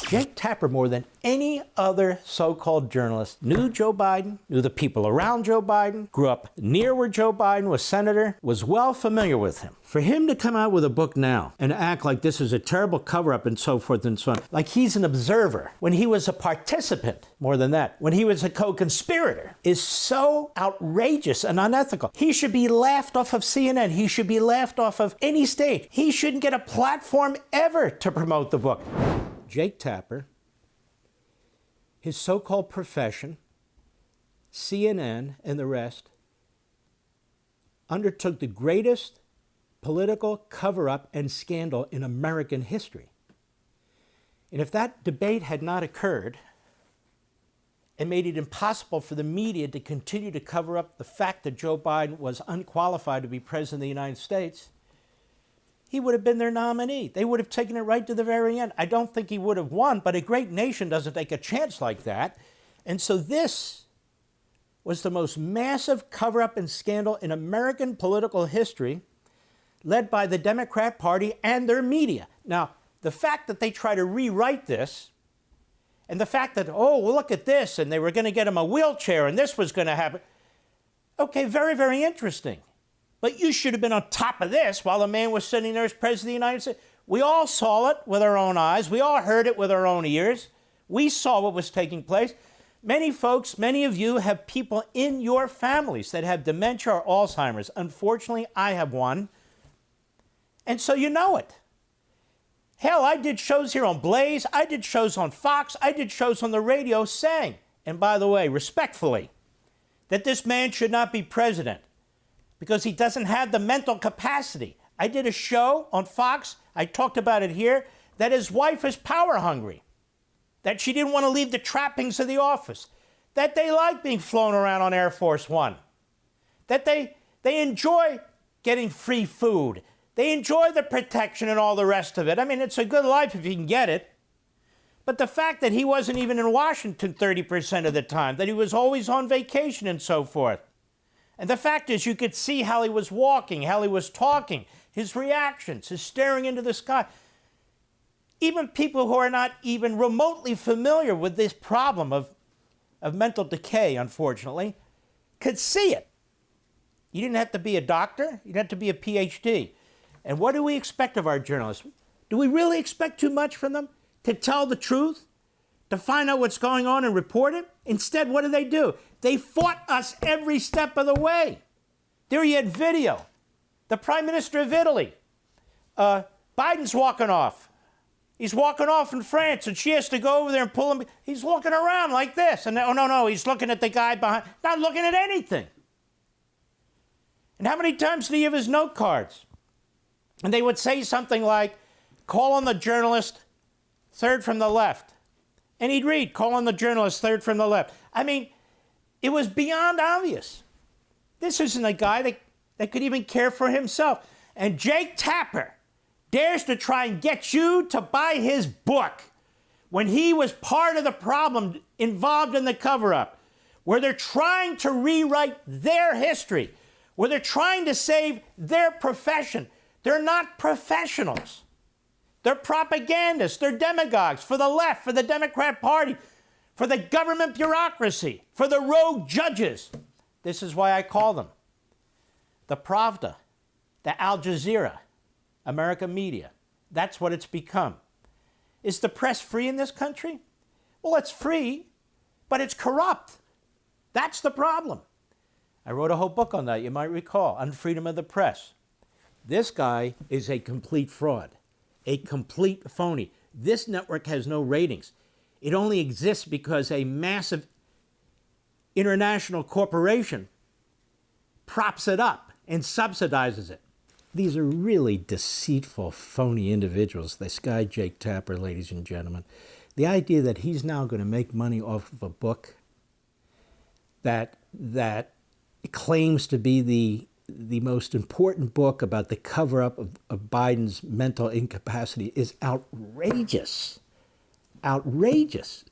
Jake Tapper, more than any other so-called journalist, knew Joe Biden, knew the people around Joe Biden, grew up near where Joe Biden was senator, was well familiar with him. For him to come out with a book now and act like this is a terrible cover-up and so forth and so on, like he's an observer, when he was a participant, more than that, when he was a co-conspirator, is so outrageous and unethical. He should be laughed off of CNN. He should be laughed off of any stage. He shouldn't get a platform ever to promote the book. Jake Tapper, his so-called profession, CNN and the rest, undertook the greatest political cover-up and scandal in American history. And if that debate had not occurred and made it impossible for the media to continue to cover up the fact that Joe Biden was unqualified to be president of the United States, he would have been their nominee. They would have taken it right to the very end. I don't think he would have won, but a great nation doesn't take a chance like that. And so this was the most massive cover-up and scandal in American political history, led by the Democrat Party and their media. Now, the fact that they try to rewrite this, and the fact that, oh, well, look at this, and they were going to get him a wheelchair, and this was going to happen. Okay, very, very interesting. But you should have been on top of this while the man was sitting there as president of the United States. We all saw it with our own eyes. We all heard it with our own ears. We saw what was taking place. Many folks, many of you have people in your families that have dementia or Alzheimer's. Unfortunately, I have one. And so you know it. Hell, I did shows here on Blaze. I did shows on Fox. I did shows on the radio saying, and by the way, respectfully, that this man should not be president, because he doesn't have the mental capacity. I did a show on Fox, I talked about it here, that his wife is power hungry, that she didn't want to leave the trappings of the office, that they like being flown around on Air Force One, that they enjoy getting free food, they enjoy the protection and all the rest of it. I mean, it's a good life if you can get it. But the fact that he wasn't even in Washington 30% of the time, that he was always on vacation and so forth, and the fact is, you could see how he was walking, how he was talking, his reactions, his staring into the sky. Even people who are not even remotely familiar with this problem of mental decay, unfortunately, could see it. You didn't have to be a doctor. You didn't have to be a PhD. And what do we expect of our journalists? Do we really expect too much from them? To tell the truth? To find out what's going on and report it? Instead, what do? They fought us every step of the way. There you had video. The Prime Minister of Italy. Biden's walking off. He's walking off in France, and she has to go over there and pull him. He's walking around like this. And oh, no, he's looking at the guy behind, not looking at anything. And how many times did he have his note cards? And they would say something like, call on the journalist, third from the left. And he'd read, call on the journalist, third from the left. I mean, it was beyond obvious. This isn't a guy that could even care for himself. And Jake Tapper dares to try and get you to buy his book when he was part of the problem involved in the cover-up, where they're trying to rewrite their history, where they're trying to save their profession. They're not professionals. They're propagandists. They're demagogues for the left, for the Democrat Party, for the government bureaucracy, for the rogue judges. This is why I call them the Pravda, the Al Jazeera, American media. That's what it's become. Is the press free in this country? Well, it's free, but it's corrupt. That's the problem. I wrote a whole book on that, you might recall, on freedom of the press. This guy is a complete fraud, a complete phony. This network has no ratings. It only exists because a massive international corporation props it up and subsidizes it. These are really deceitful, phony individuals. This guy, Jake Tapper, ladies and gentlemen. The idea that he's now going to make money off of a book that claims to be the most important book about the cover-up of Biden's mental incapacity is outrageous. Outrageous.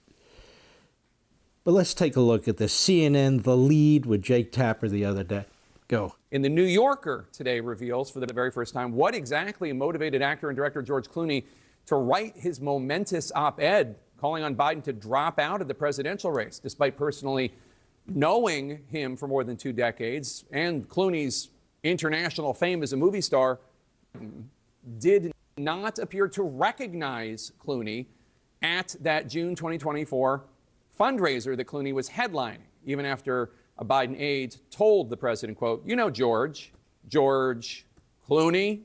But let's take a look at the CNN, The Lead, with Jake Tapper the other day. Go. In The New Yorker today reveals for the very first time what exactly motivated actor and director George Clooney to write his momentous op-ed calling on Biden to drop out of the presidential race, despite personally knowing him for more than 2 decades and Clooney's international fame as a movie star, did not appear to recognize Clooney at that June 2024 fundraiser that Clooney was headlining, even after a Biden aide told the president, quote, "You know George Clooney."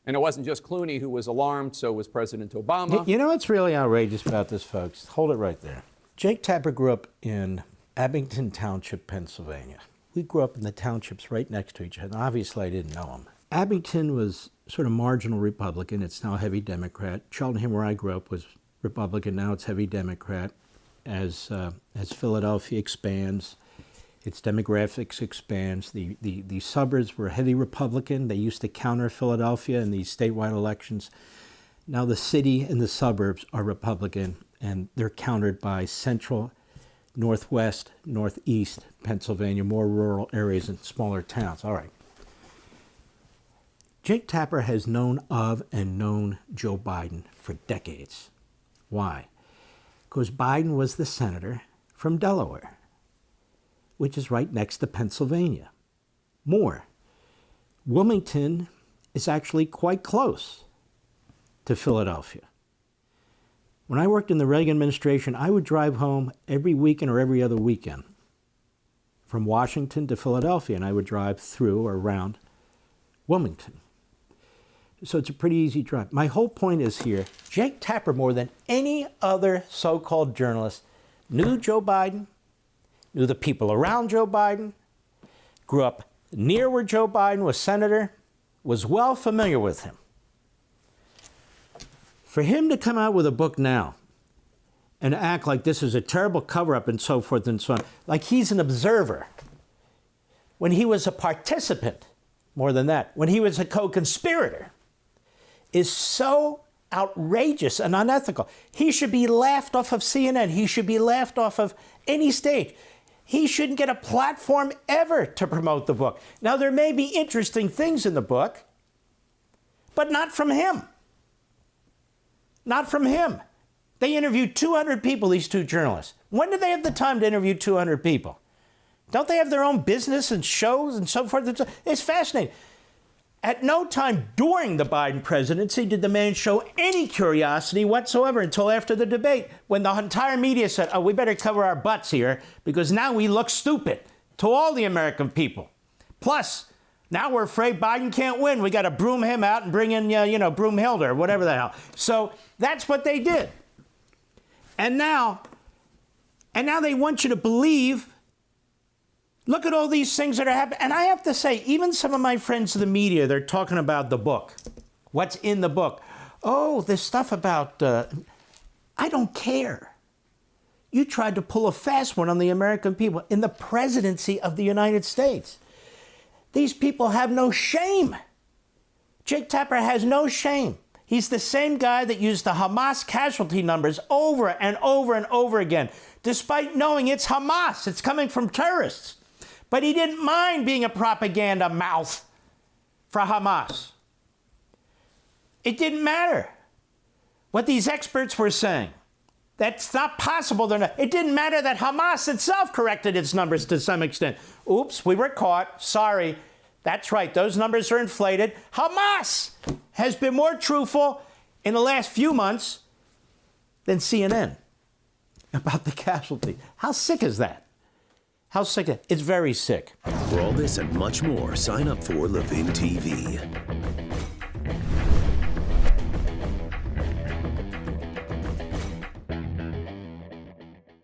And it wasn't just Clooney who was alarmed, so was President Obama. You know what's really outrageous about this, folks? Hold it right there. Jake Tapper grew up in Abington Township, Pennsylvania. We grew up in the townships right next to each other. Obviously, I didn't know him. Abington was sort of marginal Republican. It's now heavy Democrat. Cheltenham, where I grew up, was Republican. Now it's heavy Democrat. As Philadelphia expands, its demographics expands. The suburbs were heavy Republican. They used to counter Philadelphia in these statewide elections. Now the city and the suburbs are Republican, and they're countered by central, northwest, northeast Pennsylvania, more rural areas and smaller towns. All right. Jake Tapper has known of and known Joe Biden for decades. Why? Because Biden was the senator from Delaware, which is right next to Pennsylvania. More, Wilmington is actually quite close to Philadelphia. When I worked in the Reagan administration, I would drive home every weekend or every other weekend from Washington to Philadelphia, and I would drive through or around Wilmington. So it's a pretty easy drive. My whole point is here, Jake Tapper, more than any other so-called journalist, knew Joe Biden, knew the people around Joe Biden, grew up near where Joe Biden was senator, was well familiar with him. For him to come out with a book now and act like this is a terrible cover-up and so forth and so on, like he's an observer, when he was a participant, more than that, when he was a co-conspirator, is so outrageous and unethical. He should be laughed off of CNN. He should be laughed off of any stage. He shouldn't get a platform ever to promote the book. Now, there may be interesting things in the book, but not from him. Not from him. They interviewed 200 people, these two journalists. When do they have the time to interview 200 people? Don't they have their own business and shows and so forth? It's fascinating. At no time during the Biden presidency did the man show any curiosity whatsoever until after the debate, when the entire media said, oh, we better cover our butts here because now we look stupid to all the American people. Plus, now we're afraid Biden can't win. We got to broom him out and bring in, Broomhilda or whatever the hell. So that's what they did. And now they want you to believe. Look at all these things that are happening. And I have to say, even some of my friends in the media, they're talking about the book. What's in the book? Oh, this stuff about, I don't care. You tried to pull a fast one on the American people in the presidency of the United States. These people have no shame. Jake Tapper has no shame. He's the same guy that used the Hamas casualty numbers over and over and over again, despite knowing it's Hamas. It's coming from terrorists. But he didn't mind being a propaganda mouth for Hamas. It didn't matter what these experts were saying. That's not possible. It didn't matter that Hamas itself corrected its numbers to some extent. Oops, we were caught. Sorry. That's right. Those numbers are inflated. Hamas has been more truthful in the last few months than CNN about the casualty. How sick is that? How sick? It's very sick. For all this and much more, sign up for Levin TV.